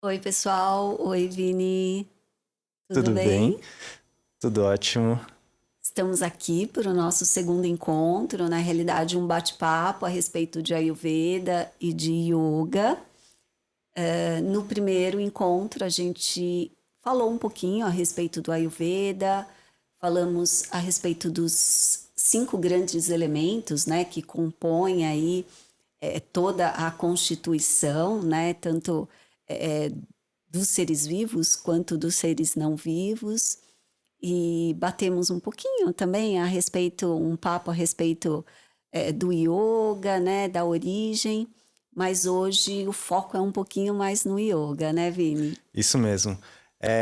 Oi, pessoal. Oi, Vini. Tudo Tudo bem? bem? Tudo ótimo. Estamos aqui para o nosso segundo encontro, na realidade, um bate-papo a respeito de Ayurveda e de Yoga. No primeiro encontro, a gente falou um pouquinho a respeito do Ayurveda, falamos a respeito dos cinco grandes elementos, né, que compõem aí toda a constituição, né, tanto é, dos seres vivos quanto dos seres não vivos. E batemos um pouquinho também a respeito, um papo a respeito do yoga, né, da origem, mas hoje o foco é um pouquinho mais no yoga, né, Vini? Isso mesmo.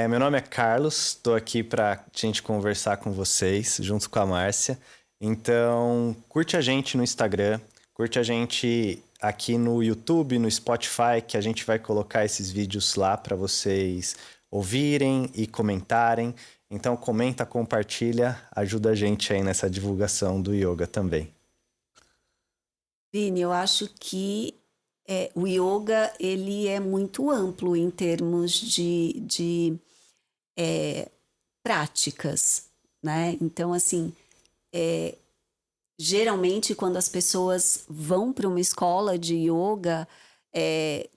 Meu nome é Carlos, estou aqui para a gente conversar com vocês, junto com a Márcia. Então, curte a gente no Instagram, curte a gente aqui no YouTube, no Spotify, que a gente vai colocar esses vídeos lá para vocês ouvirem e comentarem. Então, comenta, compartilha, ajuda a gente aí nessa divulgação do yoga também. Vini, eu acho que o yoga ele é muito amplo em termos de práticas, né? Então, assim, geralmente quando as pessoas vão para uma escola de yoga, é,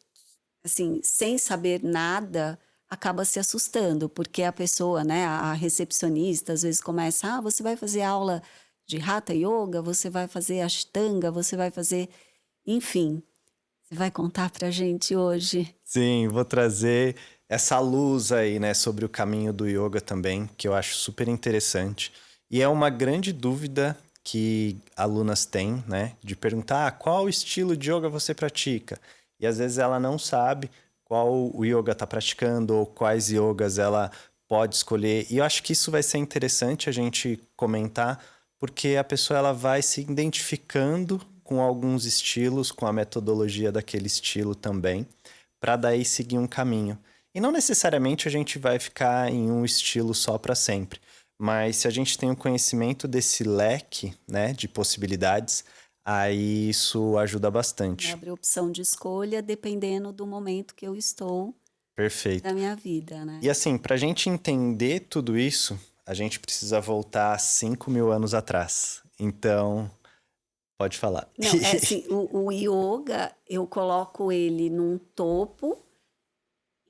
assim, sem saber nada, acaba se assustando, porque a pessoa, né, a recepcionista, às vezes começa, você vai fazer aula de Hatha Yoga, você vai fazer Ashtanga, você vai fazer, enfim, você vai contar pra gente hoje. Sim, vou trazer essa luz aí, né, sobre o caminho do yoga também, que eu acho super interessante. E é uma grande dúvida que alunas têm, né, de perguntar qual estilo de yoga você pratica. E às vezes ela não sabe qual o yoga está praticando ou quais yogas ela pode escolher. E eu acho que isso vai ser interessante a gente comentar, porque a pessoa ela vai se identificando com alguns estilos, com a metodologia daquele estilo também para daí seguir um caminho. E não necessariamente a gente vai ficar em um estilo só para sempre, mas se a gente tem o conhecimento desse leque, né, de possibilidades, aí isso ajuda bastante. Abre opção de escolha dependendo do momento que eu estou da Perfeito. minha vida, né? E assim, para a gente entender tudo isso, a gente precisa voltar 5.000 anos atrás. Então, pode falar. Não, é assim, o yoga, eu coloco ele num topo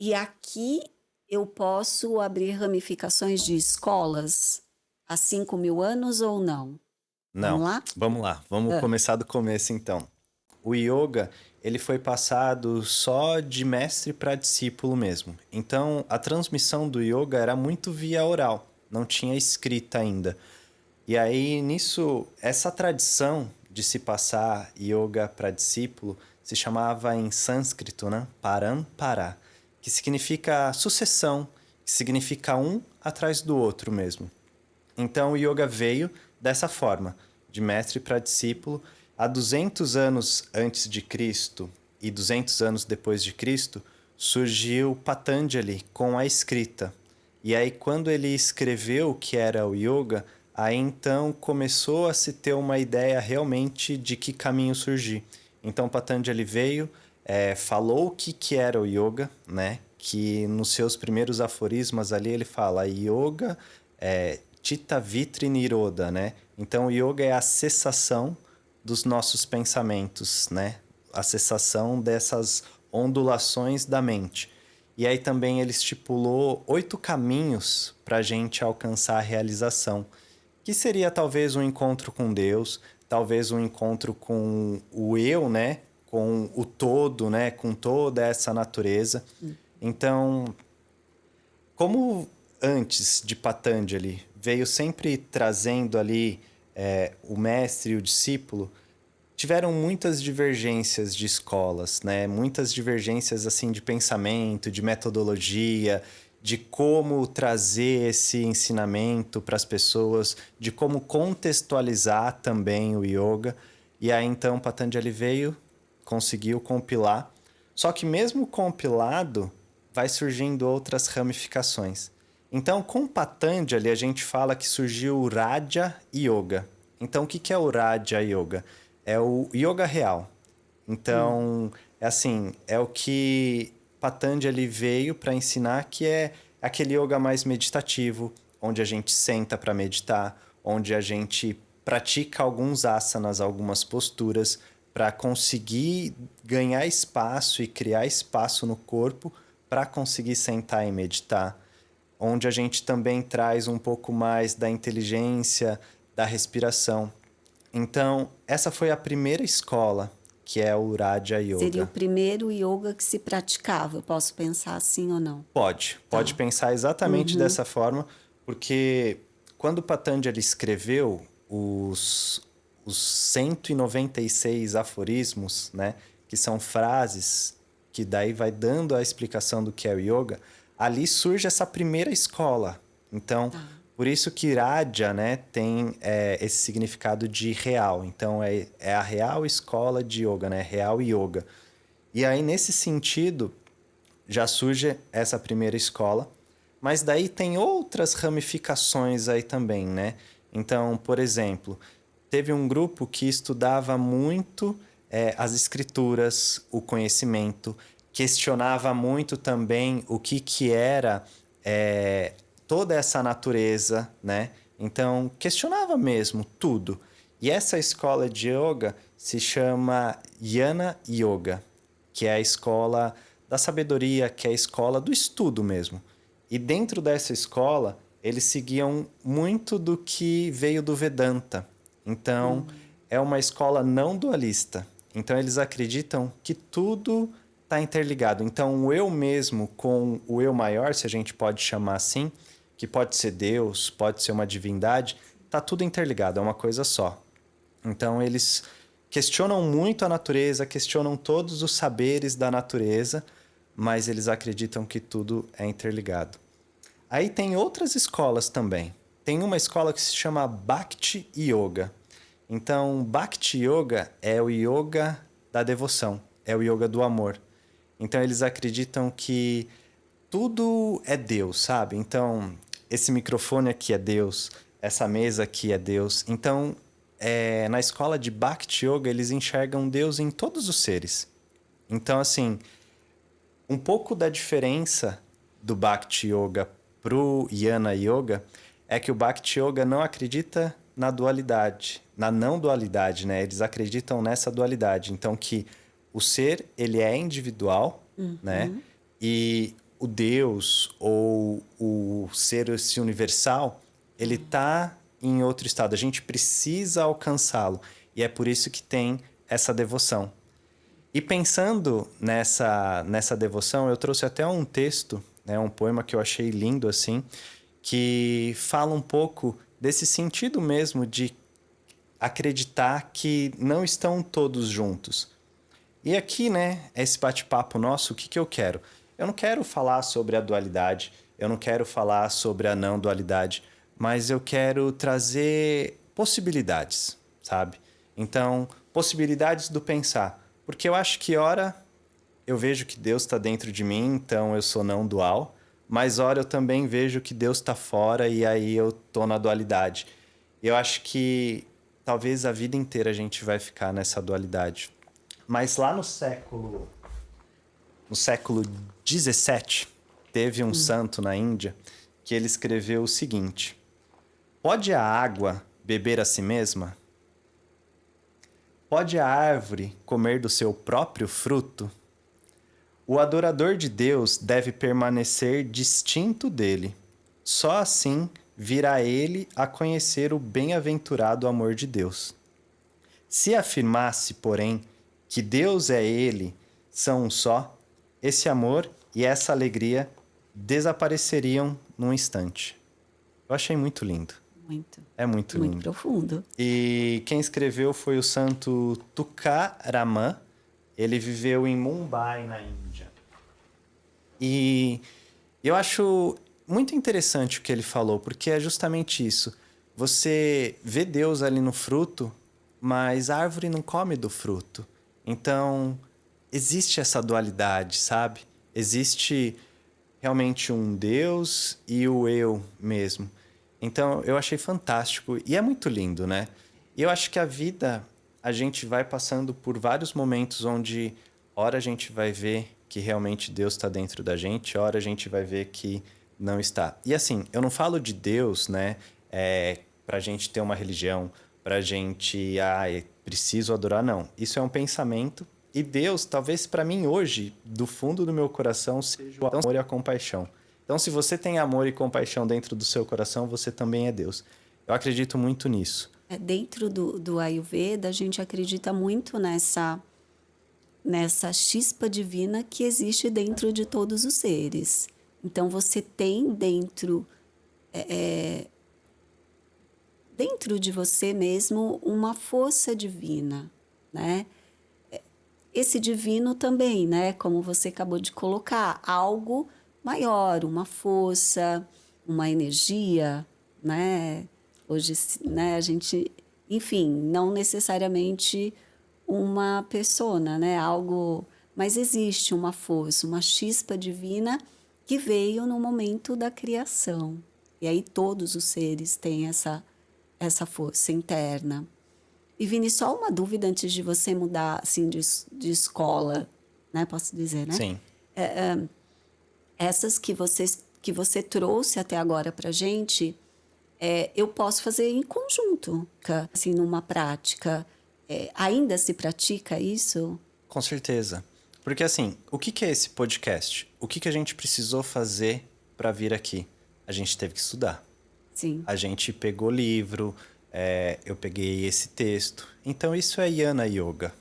e aqui eu posso abrir ramificações de escolas há 5.000 anos ou não? Vamos Não, lá? vamos lá, vamos Ah, começar do começo então. O yoga, ele foi passado só de mestre para discípulo mesmo. Então, a transmissão do yoga era muito via oral, não tinha escrita ainda. E aí, nisso, essa tradição de se passar yoga para discípulo se chamava em sânscrito, né? Parampara, que significa sucessão, que significa um atrás do outro mesmo. Então o yoga veio dessa forma, de mestre para discípulo. Há 200 anos antes de Cristo e 200 anos depois de Cristo, surgiu Patanjali com a escrita. E aí quando ele escreveu o que era o yoga, aí então começou a se ter uma ideia realmente de que caminho surgir. Então Patanjali veio, falou o que era o yoga, né? Que nos seus primeiros aforismas ali ele fala yoga Chitta Vitri Niroda, né? Então, o yoga é a cessação dos nossos pensamentos, né? A cessação dessas ondulações da mente. E aí também ele estipulou 8 caminhos para a gente alcançar a realização, que seria talvez um encontro com Deus, talvez um encontro com o eu, né? Com o todo, né? Com toda essa natureza. Então, como antes de Patanjali veio sempre trazendo ali o mestre e o discípulo, tiveram muitas divergências de escolas, né? Muitas divergências assim de pensamento, de metodologia, de como trazer esse ensinamento para as pessoas, de como contextualizar também o yoga. E aí então Patanjali veio, conseguiu compilar. Só que mesmo compilado, vai surgindo outras ramificações. Então, com Patanjali, a gente fala que surgiu o Raja Yoga. Então, o que é o Raja Yoga? É o yoga real. hum, Então, é assim, é o que Patanjali veio para ensinar, que é aquele yoga mais meditativo, onde a gente senta para meditar, onde a gente pratica alguns asanas, algumas posturas, para conseguir ganhar espaço e criar espaço no corpo para conseguir sentar e meditar. Onde a gente também traz um pouco mais da inteligência, da respiração. Então, essa foi a primeira escola, que é o Raja Seria o Yoga. primeiro yoga que se praticava. Eu posso pensar assim ou não? Pode pensar exatamente dessa forma, porque quando Patanjali escreveu os 196 aforismos, né, que são frases que daí vai dando a explicação do que é o yoga, ali surge essa primeira escola. Então, por isso que Raja, né, tem esse significado de real. Então, é a real escola de yoga, né, real yoga. E aí, nesse sentido, já surge essa primeira escola, mas daí tem outras ramificações aí também, né? Então, por exemplo, teve um grupo que estudava muito as escrituras, o conhecimento, questionava muito também o que era toda essa natureza, né? Então, questionava mesmo tudo. E essa escola de yoga se chama Jnana Yoga, que é a escola da sabedoria, que é a escola do estudo mesmo. E dentro dessa escola, eles seguiam muito do que veio do Vedanta. Então, é uma escola não dualista. Então, eles acreditam que tudo está interligado. Então, o eu mesmo com o eu maior, se a gente pode chamar assim, que pode ser Deus, pode ser uma divindade, está tudo interligado, é uma coisa só. Então, eles questionam muito a natureza, questionam todos os saberes da natureza, mas eles acreditam que tudo é interligado. Aí tem outras escolas também. Tem uma escola que se chama Bhakti Yoga. Então, Bhakti Yoga é o yoga da devoção, é o yoga do amor. Então, eles acreditam que tudo é Deus, sabe? Então, esse microfone aqui é Deus, essa mesa aqui é Deus. Então, na escola de Bhakti Yoga, eles enxergam Deus em todos os seres. Então, assim, um pouco da diferença do Bhakti Yoga pro Jnana Yoga é que o Bhakti Yoga não acredita na dualidade, na não dualidade, né? Eles acreditam nessa dualidade. Então, que o ser, ele é individual, né? E o Deus ou o ser esse universal, ele tá em outro estado. A gente precisa alcançá-lo. E é por isso que tem essa devoção. E pensando nessa devoção, eu trouxe até um texto, né, um poema que eu achei lindo assim, que fala um pouco desse sentido mesmo de acreditar que não estão todos juntos. E aqui, né, esse bate-papo nosso, o que eu quero? Eu não quero falar sobre a dualidade, eu não quero falar sobre a não dualidade, mas eu quero trazer possibilidades, sabe? Então, possibilidades do pensar. Porque eu acho que, ora, eu vejo que Deus está dentro de mim, então eu sou não dual, mas, ora, eu também vejo que Deus está fora e aí eu tô na dualidade. Eu acho que talvez a vida inteira a gente vai ficar nessa dualidade. Mas lá no século XVII, teve um santo na Índia que ele escreveu o seguinte: pode a água beber a si mesma? Pode a árvore comer do seu próprio fruto? O adorador de Deus deve permanecer distinto dele. Só assim virá ele a conhecer o bem-aventurado amor de Deus. Se afirmasse, porém, que Deus é ele, são um só, esse amor e essa alegria desapareceriam num instante. Eu achei muito lindo. Muito. É muito Muito lindo. profundo. E quem escreveu foi o santo Tukaraman. Ele viveu em Mumbai, na Índia. E eu acho muito interessante o que ele falou, porque é justamente isso. Você vê Deus ali no fruto, mas a árvore não come do fruto. Então, existe essa dualidade, sabe? Existe realmente um Deus e o eu mesmo. Então, eu achei fantástico e é muito lindo, né? E eu acho que a vida, a gente vai passando por vários momentos onde, ora a gente vai ver que realmente Deus está dentro da gente, hora a gente vai ver que não está. E assim, eu não falo de Deus, né, pra gente ter uma religião, pra gente, preciso adorar, não. Isso é um pensamento. E Deus, talvez para mim hoje, do fundo do meu coração, seja o amor e a compaixão. Então, se você tem amor e compaixão dentro do seu coração, você também é Deus. Eu acredito muito nisso. Dentro do Ayurveda, a gente acredita muito nessa chispa divina que existe dentro de todos os seres. Então, você tem dentro de você mesmo uma força divina, né? Esse divino também, né? Como você acabou de colocar, algo maior, uma força, uma energia, né? Hoje, né, a gente, enfim, não necessariamente uma persona, né? Algo, mas existe uma força, uma chispa divina que veio no momento da criação. E aí todos os seres têm essa força interna. E Vini, só uma dúvida antes de você mudar assim de escola, né? Posso dizer, né? Sim. Essas que você trouxe até agora para gente, eu posso fazer em conjunto, assim, numa prática. Ainda se pratica isso? Com certeza. Porque assim, o que é esse podcast? O que a gente precisou fazer para vir aqui? A gente teve que estudar. Sim. A gente pegou livro, eu peguei esse texto. Então isso é Yana Yoga,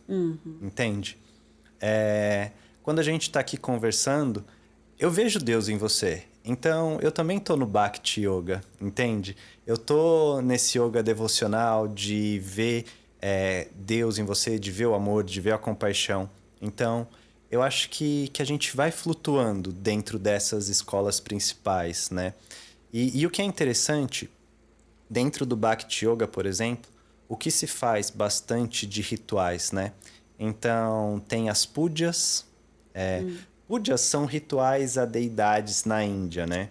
entende? Quando a gente está aqui conversando, eu vejo Deus em você. Então eu também tô no Bhakti Yoga, entende? Eu tô nesse yoga devocional de ver Deus em você, de ver o amor, de ver a compaixão. Então eu acho que a gente vai flutuando dentro dessas escolas principais, né? E o que é interessante, dentro do Bhakti Yoga, por exemplo, o que se faz bastante de rituais, né? Então, tem as pujas. Pujas são rituais a deidades na Índia, né?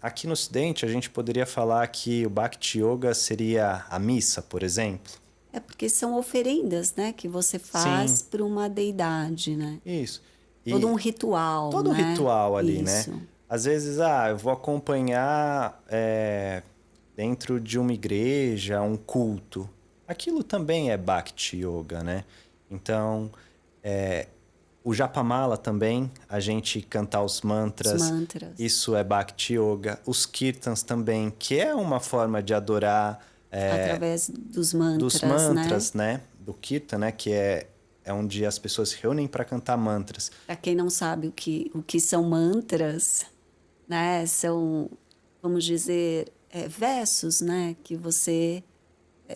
Aqui no Ocidente, a gente poderia falar que o Bhakti Yoga seria a missa, por exemplo. É porque são oferendas, né? Que você Sim, faz para uma deidade, né? isso. Todo E um ritual, todo o né? ritual ali, né? Isso. Às vezes, eu vou acompanhar dentro de uma igreja, um culto. Aquilo também é Bhakti Yoga, né? Então, o Japamala também, a gente cantar os Os mantras, mantras. isso é Bhakti Yoga. Os Kirtans também, que é uma forma de adorar Através dos dos mantras, né? mantras, né? Do Kirtan, né? Que é onde as pessoas se reúnem para cantar mantras. Para quem não sabe o que são mantras, né? São, vamos dizer, versos, né? Que você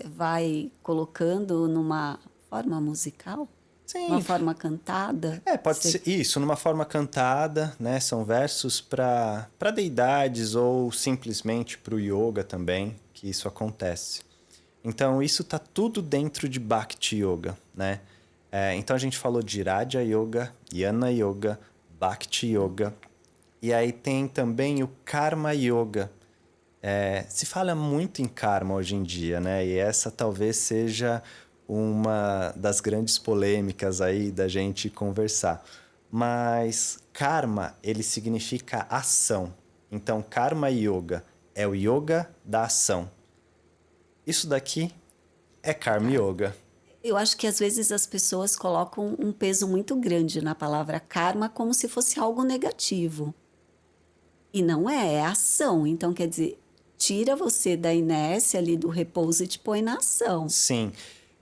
vai colocando numa forma musical, uma Sim, forma cantada. pode ser isso, numa forma cantada, né? São versos para deidades ou simplesmente para o yoga também, que isso acontece. Então, isso tá tudo dentro de Bhakti Yoga, né? Então, a gente falou de Raja Yoga, Jnana Yoga, Bhakti Yoga. E aí tem também o Karma Yoga. Se fala muito em karma hoje em dia, né? E essa talvez seja uma das grandes polêmicas aí da gente conversar. Mas karma, ele significa ação. Então, Karma Yoga é o yoga da ação. Isso daqui é Karma Yoga. Eu acho que às vezes as pessoas colocam um peso muito grande na palavra karma como se fosse algo negativo. E não é ação. Então, quer dizer, tira você da inércia ali do repouso e te põe na ação. Sim,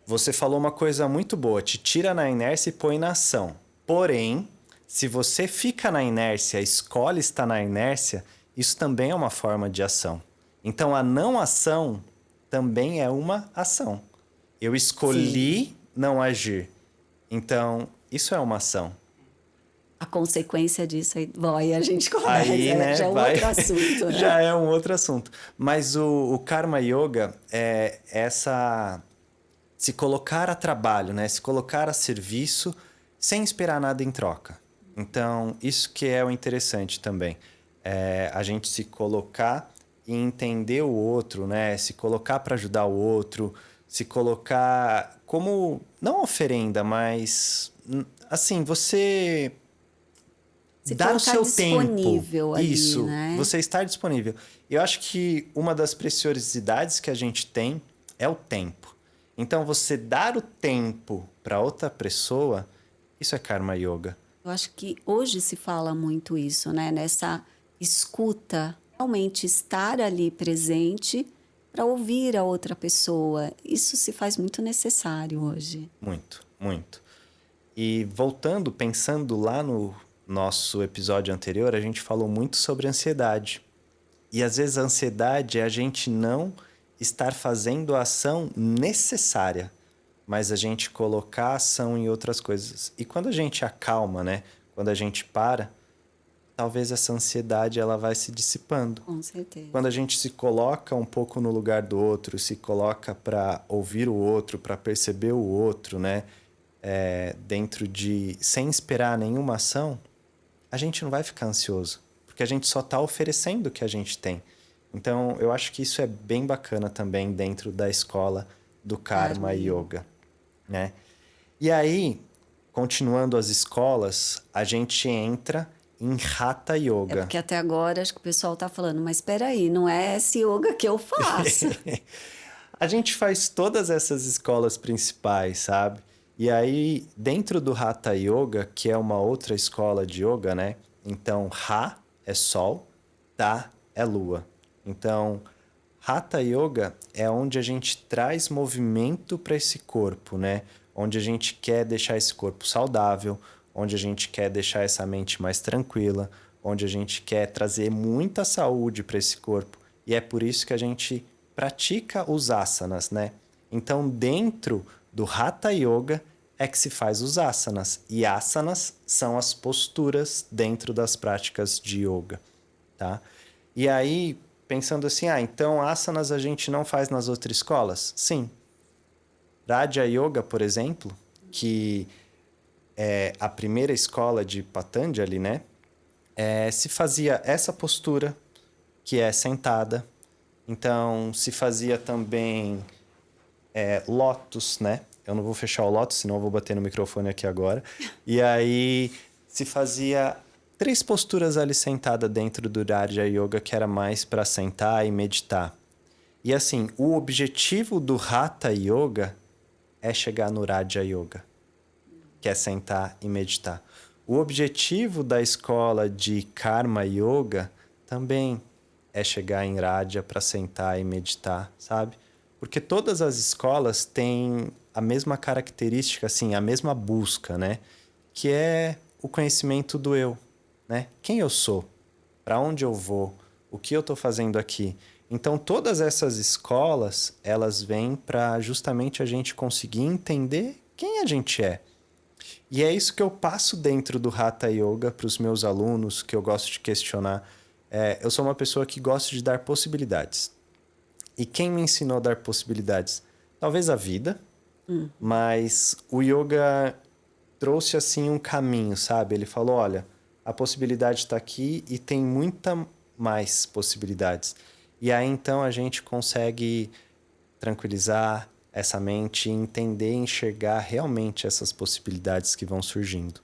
você falou uma coisa muito boa, te tira na inércia e põe na ação. Porém, se você fica na inércia, escolhe estar na inércia, isso também é uma forma de ação. Então, a não ação também é uma ação. Eu escolhi não agir. Então, isso é uma ação. A consequência disso aí, bom, aí a gente começa, Aí, né, já é um outro assunto, né? já é um outro assunto. Mas o Karma Yoga é essa se colocar a trabalho, né? Se colocar a serviço sem esperar nada em troca. Então, isso que é o interessante também. A gente se colocar e entender o outro, né? Se colocar para ajudar o outro, se colocar como, não oferenda, mas assim, você Se dar o colocar seu disponível tempo. ali, Isso, né? você estar disponível. Eu acho que uma das preciosidades que a gente tem é o tempo. Então, você dar o tempo para outra pessoa, isso é Karma Yoga. Eu acho que hoje se fala muito isso, né? Nessa escuta, realmente estar ali presente para ouvir a outra pessoa. Isso se faz muito necessário hoje. Muito, muito. E voltando, pensando lá no nosso episódio anterior, a gente falou muito sobre ansiedade. E às vezes a ansiedade é a gente não estar fazendo a ação necessária, mas a gente colocar a ação em outras coisas. E quando a gente acalma, né? Quando a gente para, talvez essa ansiedade ela vai se dissipando. Com certeza. Quando a gente se coloca um pouco no lugar do outro, se coloca para ouvir o outro, para perceber o outro, né? Dentro de sem esperar nenhuma ação, a gente não vai ficar ansioso, porque a gente só está oferecendo o que a gente tem. Então, eu acho que isso é bem bacana também dentro da escola do Karma Yoga, né? E aí, continuando as escolas, a gente entra em Hatha Yoga. Porque até agora acho que o pessoal está falando, mas espera aí, não é esse yoga que eu faço. A gente faz todas essas escolas principais, sabe? E aí, dentro do Hatha Yoga, que é uma outra escola de yoga, né? Então, Ha é sol, Ta é lua. Então, Hatha Yoga é onde a gente traz movimento para esse corpo, né? Onde a gente quer deixar esse corpo saudável, onde a gente quer deixar essa mente mais tranquila, onde a gente quer trazer muita saúde para esse corpo. E é por isso que a gente pratica os asanas, né? Então, dentro do Hatha Yoga é que se faz os asanas. E asanas são as posturas dentro das práticas de yoga, tá? E aí, pensando assim, então asanas a gente não faz nas outras escolas? Sim. Raja Yoga, por exemplo, que é a primeira escola de Patanjali, né? Se fazia essa postura, que é sentada. Então, se fazia também Lotus, né? Eu não vou fechar o Lotus, senão eu vou bater no microfone aqui agora. E aí, se fazia 3 posturas ali sentada dentro do Raja Yoga, que era mais para sentar e meditar. E assim, o objetivo do Hatha Yoga é chegar no Raja Yoga, que é sentar e meditar. O objetivo da escola de Karma Yoga também é chegar em Raja para sentar e meditar, sabe? Porque todas as escolas têm a mesma característica, assim, a mesma busca, né? Que é o conhecimento do eu, né? Quem eu sou? Para onde eu vou? O que eu estou fazendo aqui? Então, todas essas escolas, elas vêm para justamente a gente conseguir entender quem a gente é. E é isso que eu passo dentro do Hatha Yoga para os meus alunos, que eu gosto de questionar. Eu sou uma pessoa que gosta de dar possibilidades. E quem me ensinou a dar possibilidades? Talvez a vida, mas o yoga trouxe assim um caminho, sabe? Ele falou, olha, a possibilidade está aqui e tem muita mais possibilidades. E aí então a gente consegue tranquilizar essa mente e entender e enxergar realmente essas possibilidades que vão surgindo.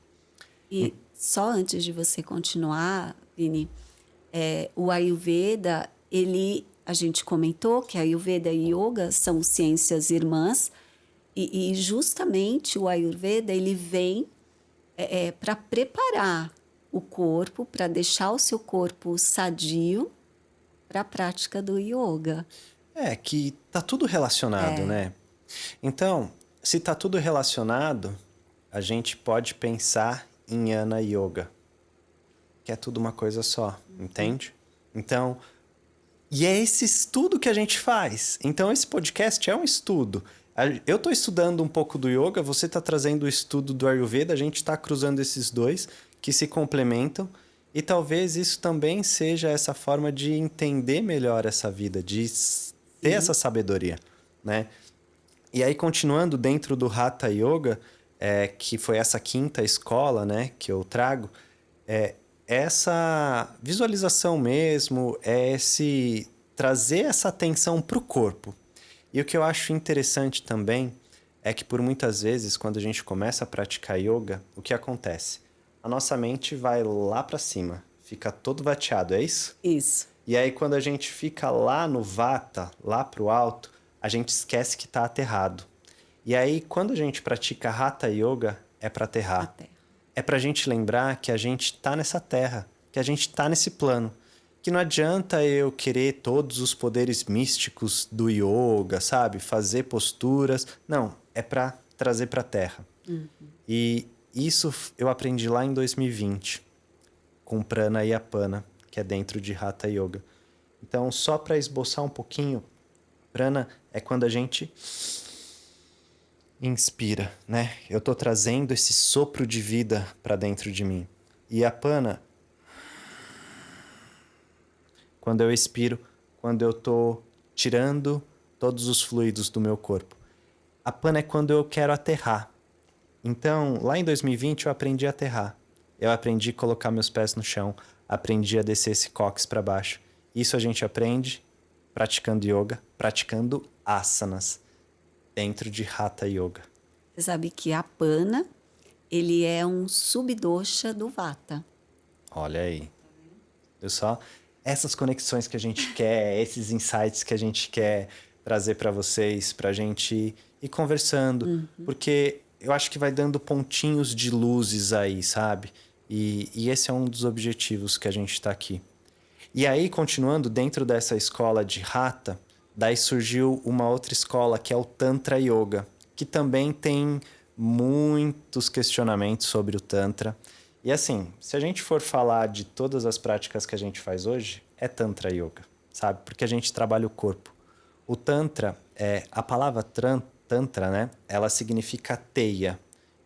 E só antes de você continuar, Vini, o Ayurveda, a gente comentou que Ayurveda e Yoga são ciências irmãs, e justamente o Ayurveda ele vem para preparar o corpo, para deixar o seu corpo sadio para a prática do yoga. Que tá tudo relacionado, né? Então, se tá tudo relacionado, a gente pode pensar em Jnana Yoga, que é tudo uma coisa só, entende? Então, e é esse estudo que a gente faz. Então, esse podcast é um estudo. Eu estou estudando um pouco do yoga, você está trazendo o estudo do Ayurveda, a gente está cruzando esses dois que se complementam. E talvez isso também seja essa forma de entender melhor essa vida, de ter essa sabedoria, né? E aí, continuando dentro do Hatha Yoga, que foi essa quinta escola, né, que eu trago, essa visualização mesmo, trazer essa atenção para o corpo. E o que eu acho interessante também é que por muitas vezes, quando a gente começa a praticar yoga, o que acontece? a nossa mente vai lá para cima, fica todo vateado, é isso? Isso. E aí quando a gente fica lá no vata, lá pro alto, a gente esquece que tá aterrado. E aí quando a gente pratica Hatha Yoga, é para A aterrar. terra. É pra gente lembrar que a gente tá nessa terra, que a gente tá nesse plano. Que não adianta eu querer todos os poderes místicos do yoga, sabe? Fazer posturas. Não, é pra trazer pra terra. E isso eu aprendi lá em 2020, com Prana e Apana, que é dentro de Hatha Yoga. Então, só para esboçar um pouquinho, Prana é quando a gente inspira, né? Eu tô trazendo esse sopro de vida para dentro de mim. E Apana, quando eu expiro, quando eu tô tirando todos os fluidos do meu corpo. Apana é quando eu quero aterrar. Então, lá em 2020 eu aprendi a aterrar. Eu aprendi a colocar meus pés no chão, aprendi a descer esse cóccix para baixo. Isso a gente aprende praticando yoga, praticando asanas dentro de Hatha Yoga. Você sabe que a Pana, ele é um subdosha do Vata. Olha aí. Viu só? Essas conexões que a gente quer, esses insights que a gente quer trazer para vocês, para a gente ir conversando. Porque eu acho que vai dando pontinhos de luzes aí, sabe? E esse é um dos objetivos que a gente está aqui. E aí, continuando dentro dessa escola de Hatha, daí surgiu uma outra escola que é o Tantra Yoga, que também tem muitos questionamentos sobre o Tantra. E assim, se a gente for falar de todas as práticas que a gente faz hoje, é Tantra Yoga, sabe? Porque a gente trabalha o corpo. O Tantra, a palavra Tantra, né? Ela significa teia.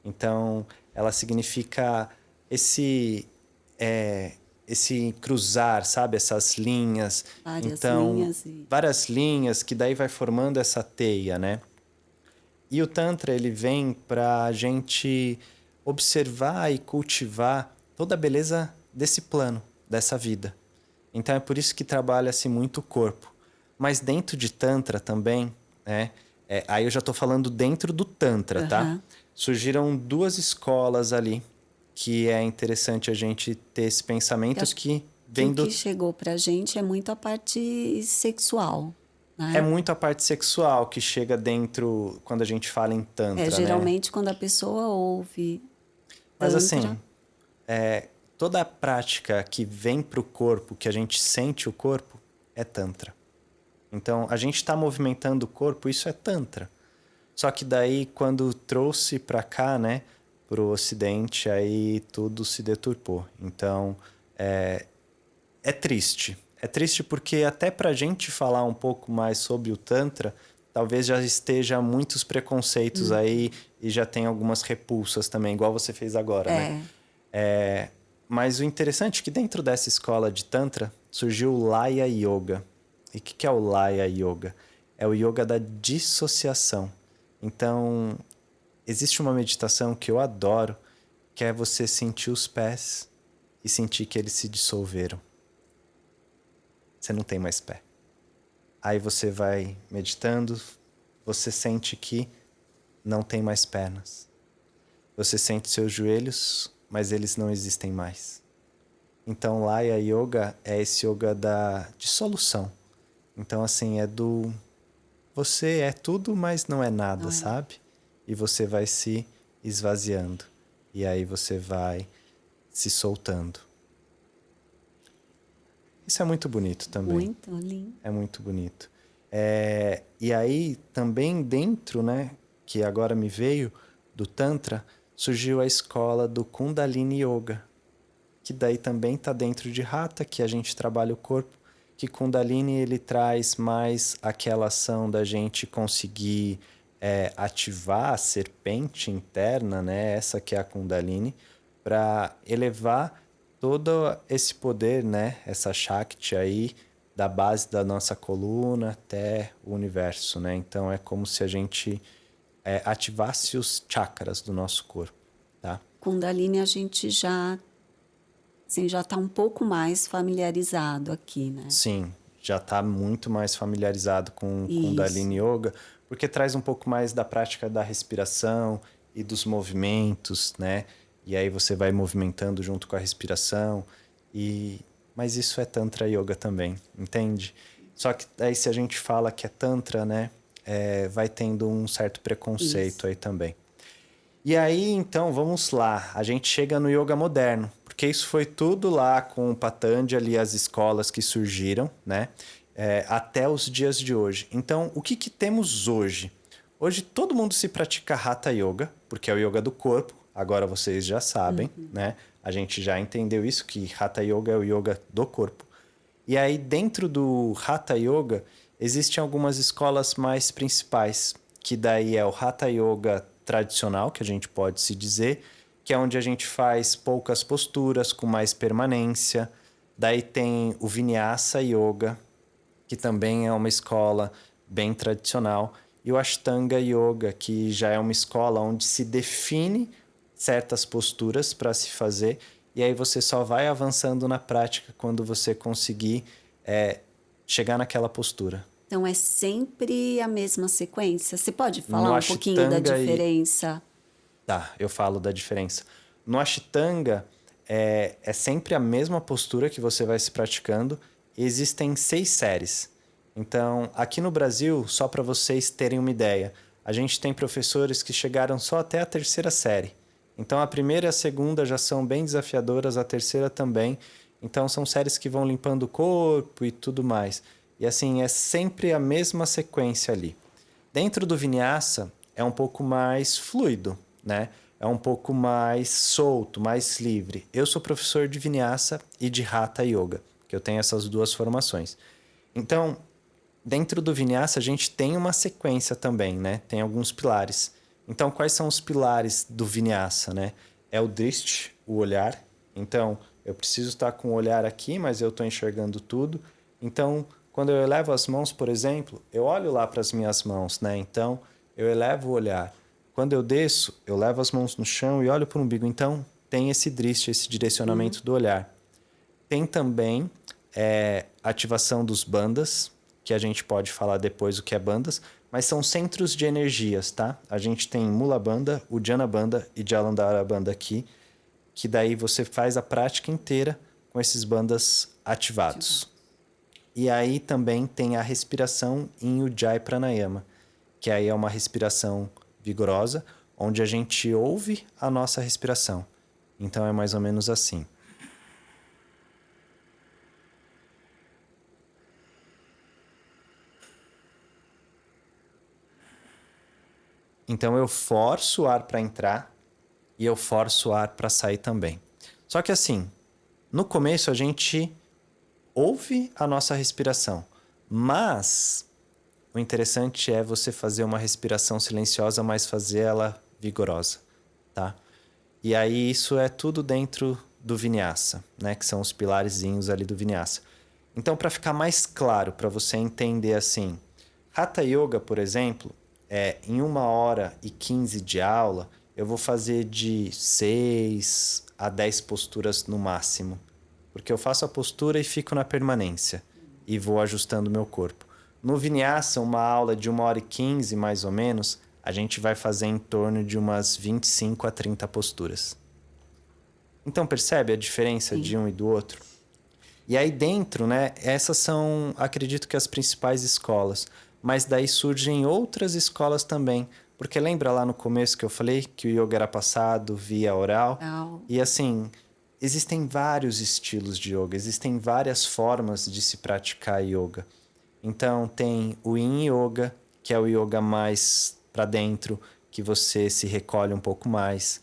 Então, ela significa esse esse cruzar, sabe? Essas linhas. Várias Então, linhas e várias linhas que daí vai formando essa teia, né? E o Tantra, ele vem para a gente observar e cultivar toda a beleza desse plano, dessa vida. Então é por isso que trabalha-se muito o corpo. Mas dentro de Tantra também, né? Aí eu já estou falando dentro do Tantra, tá? Aham. Surgiram duas escolas ali que é interessante a gente ter esse Eu pensamento acho que que o vem que do... chegou pra gente é muito a parte sexual, É né? muito a parte sexual que chega dentro quando a gente fala em É, Tantra, né? geralmente quando a pessoa ouve Mas Tantra, assim, toda a prática que vem para o corpo, que a gente sente o corpo, é Tantra. Então, a gente está movimentando o corpo, isso é Tantra. Só que daí, quando trouxe para cá, né, para o Ocidente, aí tudo se deturpou. Então, é triste. É triste porque até para a gente falar um pouco mais sobre o Tantra, talvez já esteja muitos preconceitos aí e já tem algumas repulsas também, igual você fez agora, né? é, Mas o interessante é que dentro dessa escola de Tantra surgiu o Laya Yoga. E o que é o Laya Yoga? É o yoga da dissociação. Então, existe uma meditação que eu adoro, que é você sentir os pés e sentir que eles se dissolveram. Você não tem mais pé. Aí você vai meditando, você sente que não tem mais pernas. Você sente seus joelhos, mas eles não existem mais. Então, Laya Yoga é esse yoga da dissolução. Então, assim, é do... Você é tudo, mas não é nada, não é? sabe? E você vai se esvaziando. E aí você vai se soltando. Isso é muito bonito também. Muito lindo. É muito bonito. E aí, também dentro, né, que agora me veio, do Tantra, surgiu a escola do Kundalini Yoga, que daí também está dentro de Hatha, que a gente trabalha o corpo, que Kundalini ele traz mais aquela ação da gente conseguir ativar a serpente interna, né, essa que é a Kundalini, para elevar todo esse poder, né, essa Shakti aí, da base da nossa coluna até o universo, né? Então é como se a gente ativasse os chakras do nosso corpo, tá? Kundalini a gente já, assim, já está um pouco mais familiarizado aqui, né? Sim, já está muito mais familiarizado com Isso. Kundalini Yoga, porque traz um pouco mais da prática da respiração e dos movimentos, né? e aí você vai movimentando junto com a respiração. Mas isso é Tantra Yoga também, entende? Só que aí se a gente fala que é Tantra, né? Vai tendo um certo preconceito aí também. E aí, então, vamos lá. A gente chega no yoga moderno, porque isso foi tudo lá com o Patanjali, as escolas que surgiram, né? Até os dias de hoje. Então, o que temos hoje? Hoje todo mundo se pratica Hatha Yoga, porque é o yoga do corpo. Agora vocês já sabem, né? A gente já entendeu isso, que Hatha Yoga é o yoga do corpo. E aí, dentro do Hatha Yoga, existem algumas escolas mais principais, que daí é o Hatha Yoga tradicional, que a gente pode se dizer, que é onde a gente faz poucas posturas, com mais permanência. Daí tem o Vinyasa Yoga, que também é uma escola bem tradicional, e o Ashtanga Yoga, que já é uma escola onde se define certas posturas para se fazer, e aí você só vai avançando na prática quando você conseguir chegar naquela postura. Então é sempre a mesma sequência? Você pode falar No um pouquinho da Ashtanga diferença? Tá, eu falo da diferença. No Ashtanga, é sempre a mesma postura que você vai se praticando. Existem 6 séries. Então, aqui no Brasil, só para vocês terem uma ideia, a gente tem professores que chegaram só até a 3ª série. Então, a primeira e a segunda já são bem desafiadoras, a terceira também. Então, são séries que vão limpando o corpo e tudo mais. E assim, é sempre a mesma sequência ali. Dentro do Vinyasa, é um pouco mais fluido, né? É um pouco mais solto, mais livre. Eu sou professor de Vinyasa e de Hatha Yoga, que eu tenho essas duas formações. Então, dentro do Vinyasa, a gente tem uma sequência também, né? Tem alguns pilares. Então, quais são os pilares do Vinyasa, né? É o Drishti, o olhar. Então, eu preciso estar com o olhar aqui, mas eu estou enxergando tudo. Então, quando eu elevo as mãos, por exemplo, eu olho lá para as minhas mãos, né? Então, eu elevo o olhar. Quando eu desço, eu levo as mãos no chão e olho para o umbigo. Então, tem esse drishti, esse direcionamento do olhar. Tem também ativação dos bandhas, que a gente pode falar depois o que é bandhas, mas são centros de energias, tá? A gente tem Mula Bandha, Uddiyana Bandha e Jalandhara Bandha aqui, que daí você faz a prática inteira com esses bandhas ativados. E aí também tem a respiração em Ujjayi Pranayama, que aí é uma respiração vigorosa, onde a gente ouve a nossa respiração. Então é mais ou menos assim. Então eu forço o ar para entrar e eu forço o ar para sair também. Só que assim, no começo a gente ouve a nossa respiração, mas o interessante é você fazer uma respiração silenciosa, mas fazer ela vigorosa, tá? E aí isso é tudo dentro do Vinyasa, né? Que são os pilarzinhos ali do Vinyasa. Então, para ficar mais claro, para você entender assim, Hatha Yoga, por exemplo, em 1h15 de aula, eu vou fazer de 6 a 10 posturas no máximo. Porque eu faço a postura e fico na permanência. E vou ajustando o meu corpo. No Vinyasa, uma aula de 1h15, mais ou menos, a gente vai fazer em torno de umas 25 a 30 posturas. Então, percebe a diferença de um e do outro? E aí dentro, né, essas são, acredito que as principais escolas. Mas daí surgem outras escolas também. Porque lembra lá no começo que eu falei que o yoga era passado via oral? E assim, existem vários estilos de yoga, existem várias formas de se praticar yoga. Então tem o Yin Yoga, que é o yoga mais para dentro, que você se recolhe um pouco mais.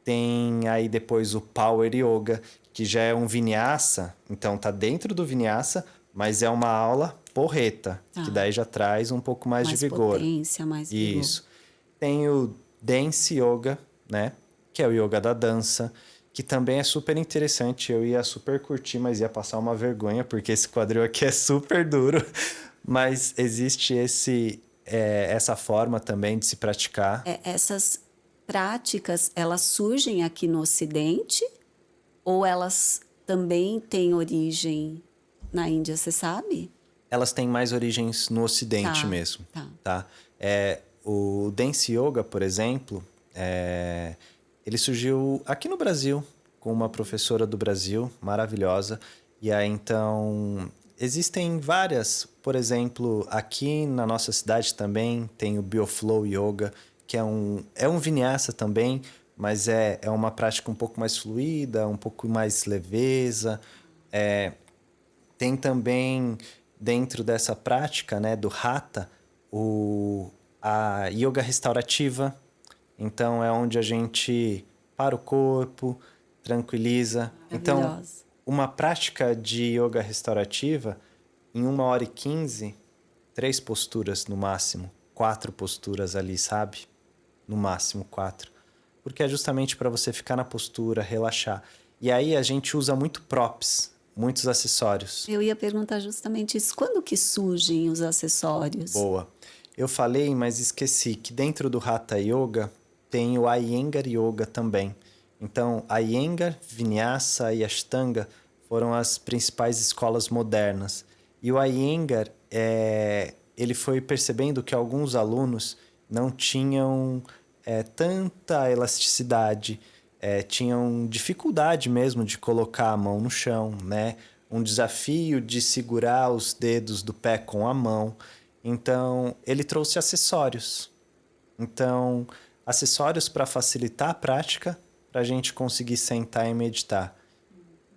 Tem aí depois o Power Yoga, que já é um Vinyasa, então tá dentro do Vinyasa, mas é uma aula porreta, que daí já traz um pouco mais de vigor. Potência, mais vigor. Isso. Tem o Dance Yoga, né? Que é o yoga da dança, que também é super interessante. Eu ia super curtir, mas ia passar uma vergonha, porque esse quadril aqui é super duro. Mas existe essa forma também de se praticar. Essas práticas, elas surgem aqui no Ocidente ou elas também têm origem na Índia, você sabe? Elas têm mais origens no Ocidente mesmo. Tá? O Dance Yoga, por exemplo, Ele surgiu aqui no Brasil, com uma professora do Brasil, maravilhosa. E aí, então, existem várias. Por exemplo, aqui na nossa cidade também tem o Bioflow Yoga, que é um vinyasa também, mas é uma prática um pouco mais fluida, um pouco mais leveza. Tem também, dentro dessa prática, né, do Hatha, a yoga restaurativa. Então, é onde a gente para o corpo, tranquiliza. Então, Maravilhosa. uma prática de yoga restaurativa, em 1h15, 3 posturas no máximo, 4 posturas ali, sabe? No máximo 4. Porque é justamente para você ficar na postura, relaxar. E aí a gente usa muito props, muitos acessórios. Eu ia perguntar justamente isso. Quando que surgem os acessórios? Boa. Eu falei, mas esqueci que dentro do Hatha Yoga tem o Iyengar Yoga também. Então, Iyengar, Vinyasa e Ashtanga foram as principais escolas modernas. E o Iyengar, ele foi percebendo que alguns alunos não tinham tanta elasticidade, tinham dificuldade mesmo de colocar a mão no chão, né? Um desafio de segurar os dedos do pé com a mão. Então, ele trouxe acessórios. Então, acessórios para facilitar a prática, para a gente conseguir sentar e meditar.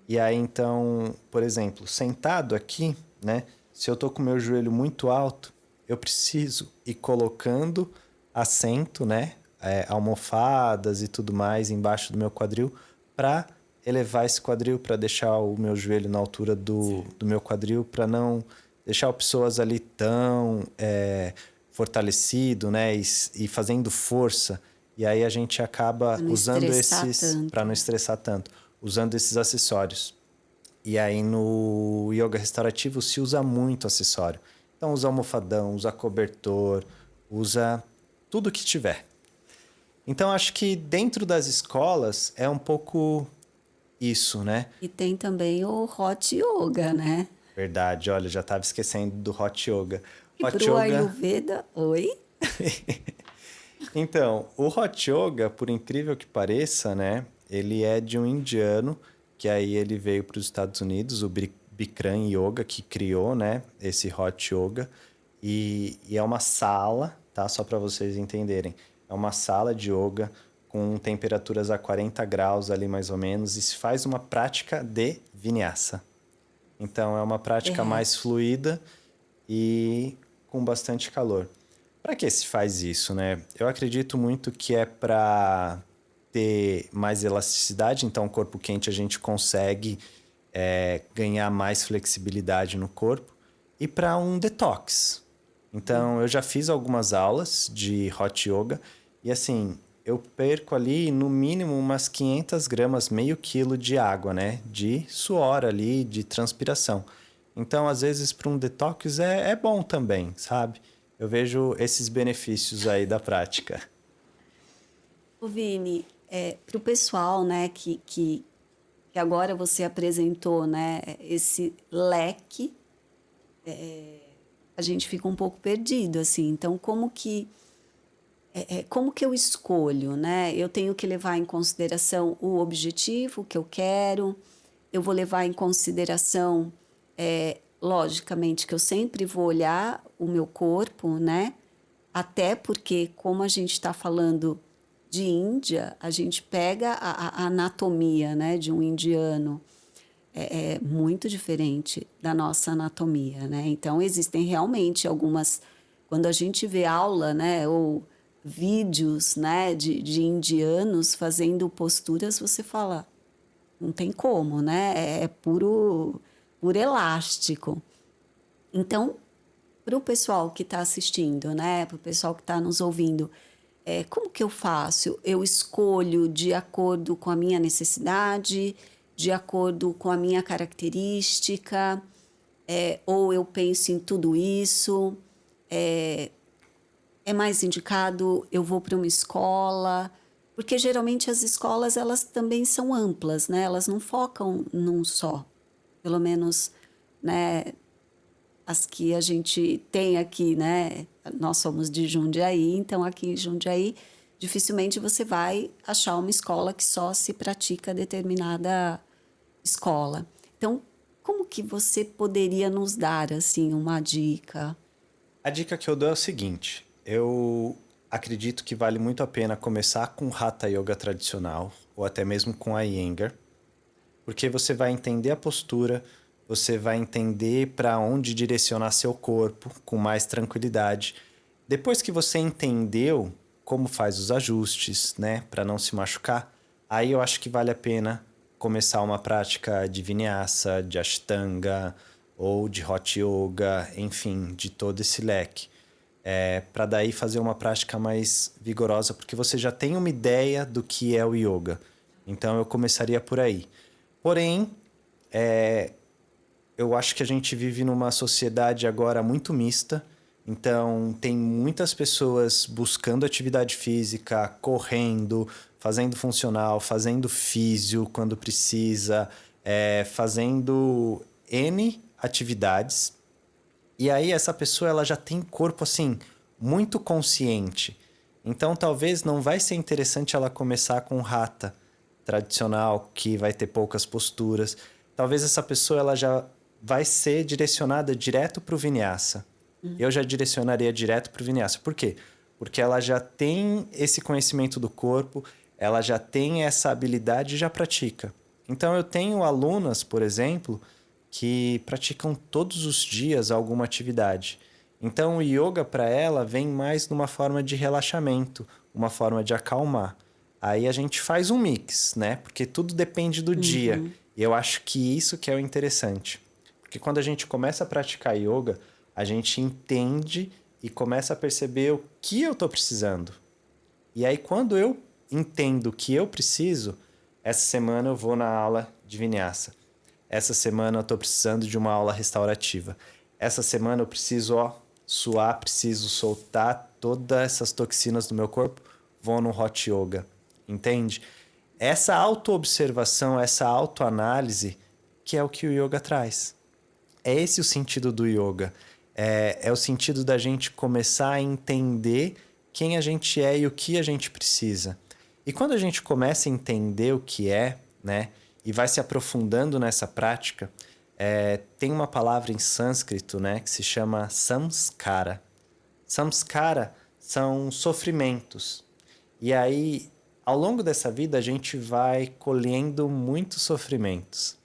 E aí, então, por exemplo, sentado aqui, né? Se eu tô com o meu joelho muito alto, eu preciso ir colocando assento, né? Almofadas e tudo mais embaixo do meu quadril para elevar esse quadril, para deixar o meu joelho na altura do meu quadril, para não deixar o pessoas ali tão fortalecido, né? E fazendo força. E aí a gente acaba Pra não usando estressar esses, tanto. para não estressar tanto, usando esses acessórios. E aí no yoga restaurativo se usa muito acessório. Então usa almofadão, usa cobertor, usa tudo que tiver. Então acho que dentro das escolas é um pouco isso, né? E tem também o hot yoga, né? Verdade, olha, já estava esquecendo do hot yoga. E Hot para o yoga. Ayurveda, oi? Então, o hot yoga, por incrível que pareça, né? Ele é de um indiano, que aí ele veio para os Estados Unidos, o Bikram Yoga, que criou, né? Esse hot yoga. E é uma sala, tá? Só para vocês entenderem. É uma sala de yoga com temperaturas a 40 graus ali mais ou menos, e se faz uma prática de vinyasa. Então, é uma prática mais Derrete. fluida e com bastante calor. Para que se faz isso, né? Eu acredito muito que é para ter mais elasticidade, então o corpo quente a gente consegue ganhar mais flexibilidade no corpo e para um detox. Então eu já fiz algumas aulas de hot yoga e assim eu perco ali no mínimo umas 500 gramas, meio quilo de água, né? De suor ali, de transpiração. Então, às vezes, para um detox é bom também, sabe? Eu vejo esses benefícios aí da prática. O Vini, para o pessoal, né, que agora você apresentou, né, esse leque, a gente fica um pouco perdido, assim. Então, como que eu escolho, né? Eu tenho que levar em consideração o objetivo que eu quero, eu vou levar em consideração, logicamente, que eu sempre vou olhar o meu corpo, né? Até porque, como a gente está falando de Índia, a gente pega a anatomia, né, de um indiano, é muito diferente da nossa anatomia, né? Então, existem realmente algumas. Quando a gente vê aula, né, ou vídeos, né, de indianos fazendo posturas, você fala, não tem como, né? É puro elástico. Então, para o pessoal que está assistindo, né, para o pessoal que está nos ouvindo, como que eu faço? Eu escolho de acordo com a minha necessidade, de acordo com a minha característica, ou eu penso em tudo isso? É mais indicado eu vou para uma escola? Porque geralmente as escolas elas também são amplas, né? Elas não focam num só. Pelo menos, né, as que a gente tem aqui, né? Nós somos de Jundiaí, então aqui em Jundiaí dificilmente você vai achar uma escola que só se pratica determinada escola. Então, como que você poderia nos dar, assim, uma dica? A dica que eu dou é o seguinte: eu acredito que vale muito a pena começar com Hatha Yoga tradicional, ou até mesmo com a Iyengar, porque você vai entender a postura, você vai entender para onde direcionar seu corpo com mais tranquilidade. Depois que você entendeu como faz os ajustes, né, para não se machucar, aí eu acho que vale a pena começar uma prática de Vinyasa, de Ashtanga ou de Hot Yoga, enfim, de todo esse leque. Para daí fazer uma prática mais vigorosa, porque você já tem uma ideia do que é o yoga. Então eu começaria por aí. Porém, eu acho que a gente vive numa sociedade agora muito mista. Então, tem muitas pessoas buscando atividade física, correndo, fazendo funcional, fazendo físio quando precisa, fazendo N atividades. E aí essa pessoa ela já tem corpo assim muito consciente. Então talvez não vai ser interessante ela começar com Hatha tradicional, que vai ter poucas posturas. Talvez essa pessoa ela já vai ser direcionada direto para o Vinyasa. Eu já direcionaria direto para o Vinyasa. Por quê? Porque ela já tem esse conhecimento do corpo, ela já tem essa habilidade e já pratica. Então eu tenho alunas, por exemplo, que praticam todos os dias alguma atividade. Então o yoga para ela vem mais numa forma de relaxamento, uma forma de acalmar. Aí a gente faz um mix, né? Porque tudo depende do dia. E eu acho que isso que é o interessante. Porque quando a gente começa a praticar yoga, a gente entende e começa a perceber o que eu estou precisando. E aí, quando eu entendo o que eu preciso, essa semana eu vou na aula de Vinyasa. Essa semana eu estou precisando de uma aula restaurativa. Essa semana eu preciso, suar, preciso soltar todas essas toxinas do meu corpo. Vou no Hot Yoga. Entende? Essa autoobservação, essa autoanálise, que é o que o yoga traz. É esse o sentido do yoga. É o sentido da gente começar a entender quem a gente é e o que a gente precisa. E quando a gente começa a entender o que é, né, e vai se aprofundando nessa prática, tem uma palavra em sânscrito, né, que se chama samskara. Samskara são sofrimentos. E aí, ao longo dessa vida, a gente vai colhendo muitos sofrimentos.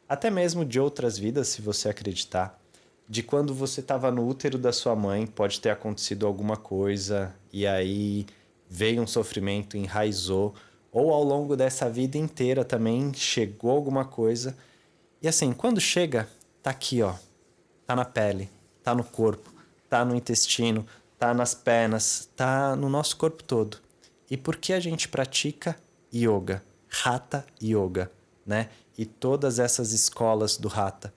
Até mesmo de outras vidas, se você acreditar. De quando você estava no útero da sua mãe, pode ter acontecido alguma coisa e aí veio um sofrimento, enraizou. Ou ao longo dessa vida inteira também chegou alguma coisa. E assim, quando chega, tá aqui, ó. Tá na pele, tá no corpo, tá no intestino, tá nas pernas, tá no nosso corpo todo. E por que a gente pratica yoga? Hatha Yoga, né? E todas essas escolas do Hatha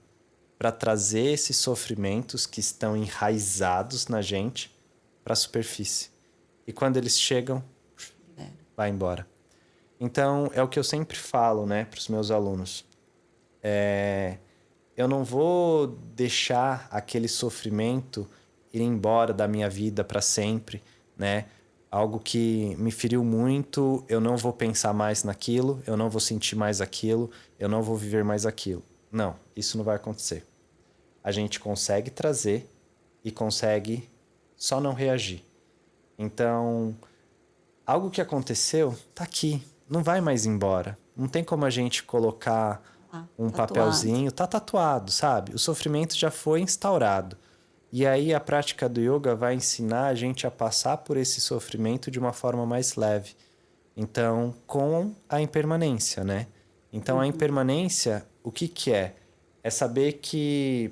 para trazer esses sofrimentos que estão enraizados na gente para a superfície. E quando eles chegam, vai embora. Então, é o que eu sempre falo, né, para os meus alunos. Eu não vou deixar aquele sofrimento ir embora da minha vida para sempre, né? Algo que me feriu muito, eu não vou pensar mais naquilo, eu não vou sentir mais aquilo, eu não vou viver mais aquilo. Não, isso não vai acontecer. A gente consegue trazer e consegue só não reagir. Então, algo que aconteceu tá aqui, não vai mais embora. Não tem como a gente colocar um Tatuado. papelzinho, tá tatuado, sabe? O sofrimento já foi instaurado. E aí a prática do yoga vai ensinar a gente a passar por esse sofrimento de uma forma mais leve. Então, com a impermanência, né? Então, a impermanência, o que que é? É saber que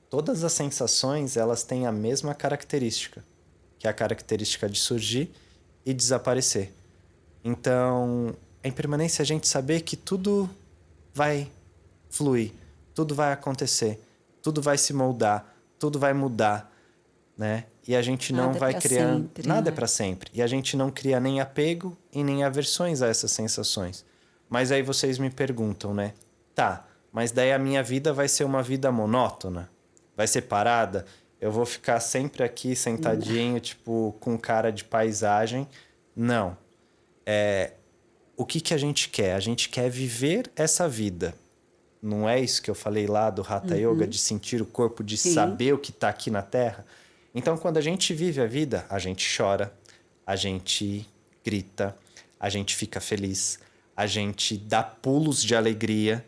todas as sensações, elas têm a mesma característica, que é a característica de surgir e desaparecer. Então, a impermanência é a gente saber que tudo vai fluir, tudo vai acontecer, tudo vai se moldar, tudo vai mudar, né? E a gente não Nada é vai pra criando... sempre, Nada é né? para sempre. E a gente não cria nem apego e nem aversões a essas sensações. Mas aí vocês me perguntam, né? Tá, mas daí a minha vida vai ser uma vida monótona? Vai ser parada? Eu vou ficar sempre aqui sentadinho, tipo, com cara de paisagem, Não. O que que a gente quer? A gente quer viver essa vida. Não é isso que eu falei lá do Hatha Yoga, de sentir o corpo, de Sim. saber o que está aqui na Terra? Então, quando a gente vive a vida, a gente chora, a gente grita, a gente fica feliz, a gente dá pulos de alegria.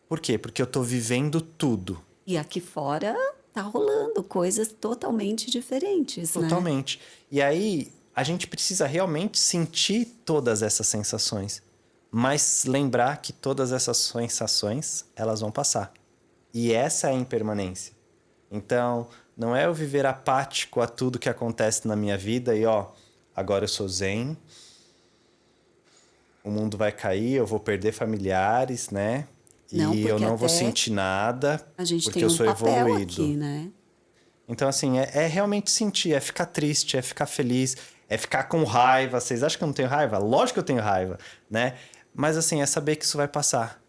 Por quê? Porque eu estou vivendo tudo, E aqui fora tá rolando coisas totalmente diferentes, né? totalmente. E aí, a gente precisa realmente sentir todas essas sensações. Mas lembrar que todas essas sensações, elas vão passar. E essa é a impermanência. Então, não é eu viver apático a tudo que acontece na minha vida e, ó, agora eu sou zen, o mundo vai cair, eu vou perder familiares, né? Não, E eu porque não vou até sentir nada a gente porque tem eu um sou papel evoluído. aqui, né? Então, assim, é realmente sentir, é ficar triste, é ficar feliz, é ficar com raiva. Vocês acham que eu não tenho raiva? Lógico que eu tenho raiva, né? Mas, assim, é saber que isso vai passar.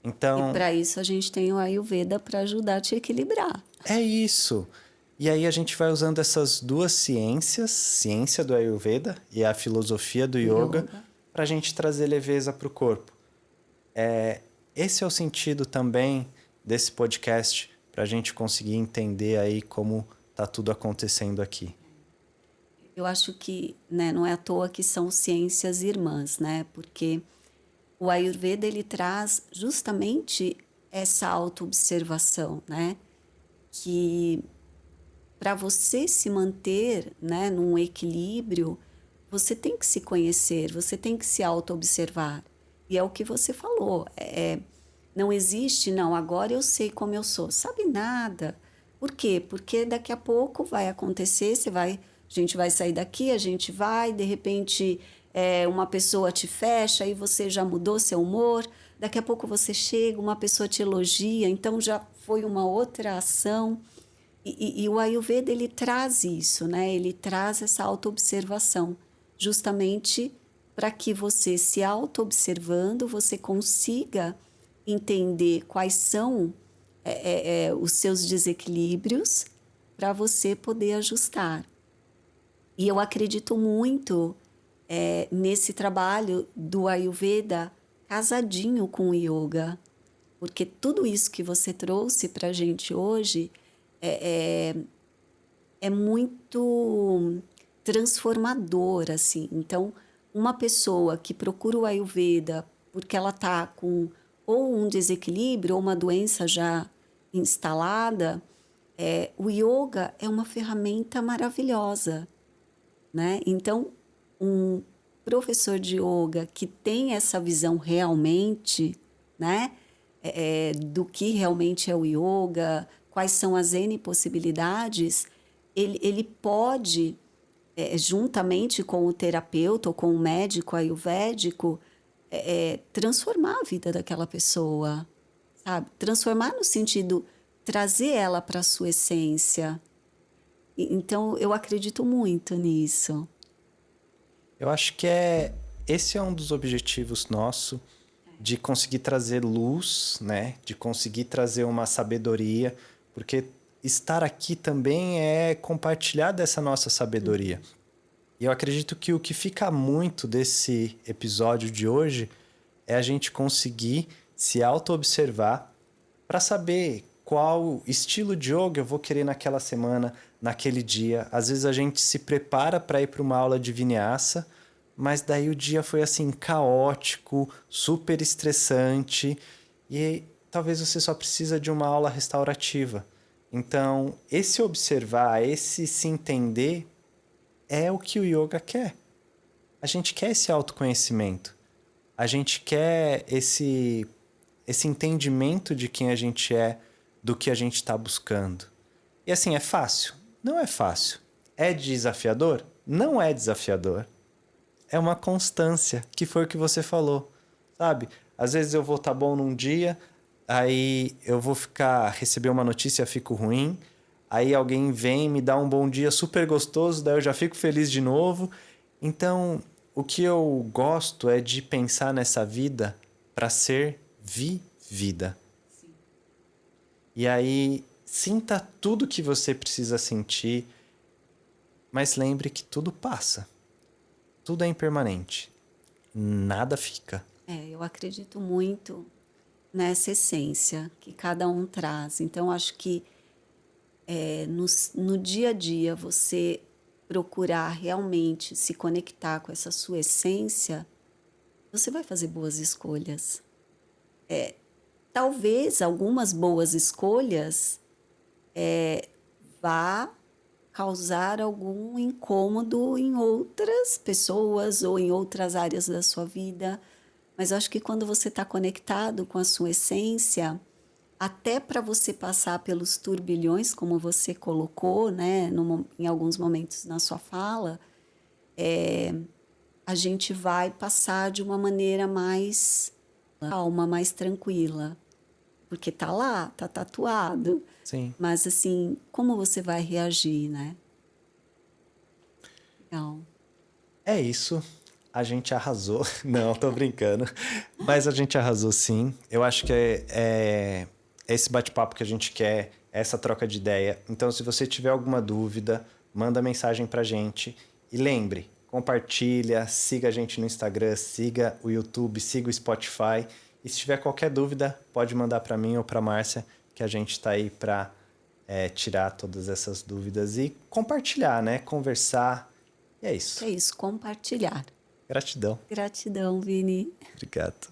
E Então, para isso a gente tem o Ayurveda para ajudar a te equilibrar. é isso. E aí a gente vai usando essas duas ciências, ciência do Ayurveda e a filosofia do Do yoga, yoga. para a gente trazer leveza para o corpo. Esse é o sentido também desse podcast, para a gente conseguir entender aí como tá tudo acontecendo aqui. Eu acho que, né, não é à toa que são ciências irmãs, né? Porque o Ayurveda ele traz justamente essa autoobservação, né? Que para você se manter, né, num equilíbrio, você tem que se conhecer, você tem que se auto-observar. E é o que você falou. Não existe, não, agora eu sei como eu sou. Sabe nada. Por quê? Porque daqui a pouco vai acontecer, a gente vai sair daqui, a gente vai, de repente uma pessoa te fecha e você já mudou seu humor. Daqui a pouco você chega, uma pessoa te elogia, então já foi uma outra ação. E o Ayurveda ele traz isso, né? Ele traz essa autoobservação, justamente para que você se auto-observando, você consiga entender quais são os seus desequilíbrios para você poder ajustar. E eu acredito muito nesse trabalho do Ayurveda casadinho com o Yoga, porque tudo isso que você trouxe para a gente hoje é muito transformador, assim. Então, uma pessoa que procura o Ayurveda porque ela está com ou um desequilíbrio ou uma doença já instalada, o yoga é uma ferramenta maravilhosa, né? Então, um professor de yoga que tem essa visão realmente, né, do que realmente é o yoga, quais são as N possibilidades, ele pode, juntamente com o terapeuta ou com o médico ayurvédico, transformar a vida daquela pessoa, sabe? Transformar no sentido, trazer ela para a sua essência. Então, eu acredito muito nisso. Eu acho que esse é um dos objetivos nosso, de conseguir trazer luz, né? De conseguir trazer uma sabedoria, porque estar aqui também é compartilhar dessa nossa sabedoria. E eu acredito que o que fica muito desse episódio de hoje é a gente conseguir se auto-observar para saber qual estilo de yoga eu vou querer naquela semana, naquele dia. Às vezes a gente se prepara para ir para uma aula de vinyasa, mas daí o dia foi assim caótico, super estressante e talvez você só precisa de uma aula restaurativa. Então, esse observar, esse se entender é o que o yoga quer. A gente quer esse autoconhecimento. A gente quer esse entendimento de quem a gente é, do que a gente está buscando. E assim, é fácil? Não é fácil. É desafiador? Não é desafiador. É uma constância, que foi o que você falou, sabe? Às vezes eu vou estar bom num dia, aí eu vou receber uma notícia, fico ruim, aí alguém vem, me dá um bom dia super gostoso, daí eu já fico feliz de novo. Então, o que eu gosto é de pensar nessa vida para ser vivida. E aí, sinta tudo que você precisa sentir, mas lembre que tudo passa. Tudo é impermanente. Nada fica. Eu acredito muito nessa essência que cada um traz. Então, acho que no dia a dia você procurar realmente se conectar com essa sua essência, você vai fazer boas escolhas. Talvez algumas boas escolhas vá causar algum incômodo em outras pessoas ou em outras áreas da sua vida. Mas eu acho que quando você está conectado com a sua essência, até para você passar pelos turbilhões, como você colocou, né, em alguns momentos na sua fala, a gente vai passar de uma maneira mais calma, mais tranquila. Porque tá lá, tá tatuado. Sim. Mas assim, como você vai reagir, né? Legal. É isso. A gente arrasou. Não, tô brincando. Mas a gente arrasou sim. Eu acho que é esse bate-papo que a gente quer, essa troca de ideia. Então, se você tiver alguma dúvida, manda mensagem pra gente. E lembre, compartilha, siga a gente no Instagram, siga o YouTube, siga o Spotify. E se tiver qualquer dúvida, pode mandar pra mim ou pra Márcia, que a gente tá aí pra tirar todas essas dúvidas e compartilhar, né? Conversar. E é isso. É isso, compartilhar. Gratidão. Gratidão, Vini. Obrigado.